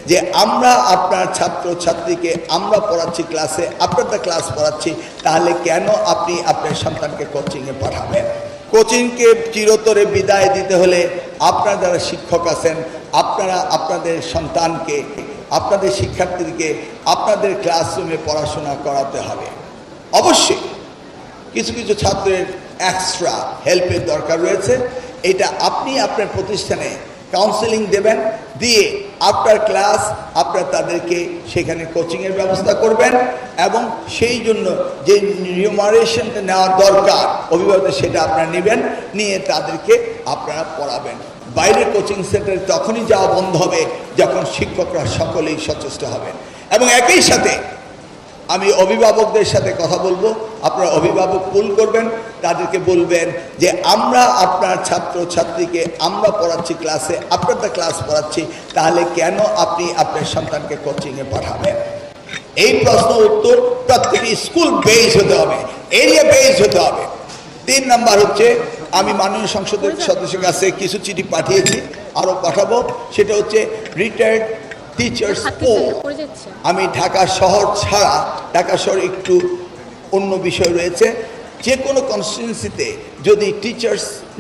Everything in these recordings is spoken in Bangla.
যে আমরা আপনার ছাত্র ছাত্রীকে আমরা পড়াচ্ছি ক্লাসে, আপনারটা ক্লাস পড়াচ্ছি, তাহলে কেন আপনি আপনার সন্তানকে কোচিংয়ে পাঠাবেন? কোচিংকে চিরতরে বিদায় দিতে হলে আপনারা যারা শিক্ষক আছেন, আপনারা আপনাদের সন্তানকে, আপনাদের শিক্ষার্থীদেরকে আপনাদের ক্লাসরুমে পড়াশোনা করাতে হবে। অবশ্যই কিছু কিছু ছাত্রের এক্সট্রা হেল্পের দরকার রয়েছে, এটা আপনি আপনার প্রতিষ্ঠানে কাউন্সেলিং দেবেন, দিয়ে আফটার ক্লাস আপনারা তাদেরকে সেখানে কোচিংয়ের ব্যবস্থা করবেন এবং সেই জন্য যে রিমুনারেশনটা নেওয়া দরকার অভিভাবকদের সেটা আপনারা নেবেন, নিয়ে তাদেরকে আপনারা পড়াবেন। বাইরের কোচিং সেন্টারে তখনই যাওয়া বন্ধ হবে যখন শিক্ষকরা সকলেই সচেষ্ট হবেন। এবং একই সাথে আমি অভিভাবকদের সাথে কথা বলবো, আপনারা অভিভাবক পুল করবেন, তাদেরকে বলবেন যে আমরা আপনার ছাত্র ছাত্রীকে আমরা পড়াচ্ছি ক্লাসে, আপনারটা ক্লাস পড়াচ্ছি, তাহলে কেন আপনি আপনার সন্তানকে কোচিংয়ে পাঠাবেন? এই প্রশ্ন উত্তর প্রত্যেকটি স্কুল বেস হতে হবে, এরিয়া বেস হতে হবে। 3 নাম্বার হচ্ছে, আমি মাননীয় সংসদের সদস্যের কাছে কিছু চিঠি পাঠিয়েছি, আরও পাঠাবো। সেটা হচ্ছে রিটায়ার্ড টিচার্স পোল। আমি ঢাকা শহর ছাড়া, ঢাকা শহর একটু অন্য বিষয় রয়েছে, যে কোনো কনস্টিটিউয়েন্সিতে যদি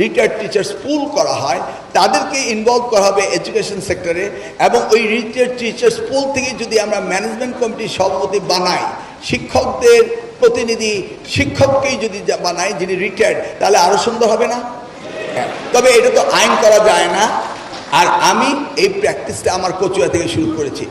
রিটায়ার্ড টিচার্স পুল করা হয়, তাদেরকে ইনভলভ করা হবে এডুকেশন সেক্টরে, এবং ওই রিটায়ার্ড টিচার্স পুল থেকে যদি আমরা ম্যানেজমেন্ট কমিটির সভাপতি বানাই, শিক্ষকদের প্রতিনিধি শিক্ষককেই যদি বানাই যিনি রিটায়ার্ড, তাহলে আরও সুন্দর হবে না? তবে এটা তো আইন করা যায় না, আর আমি এই প্র্যাকটিসটা আমার কচুয়া থেকে শুরু করেছি।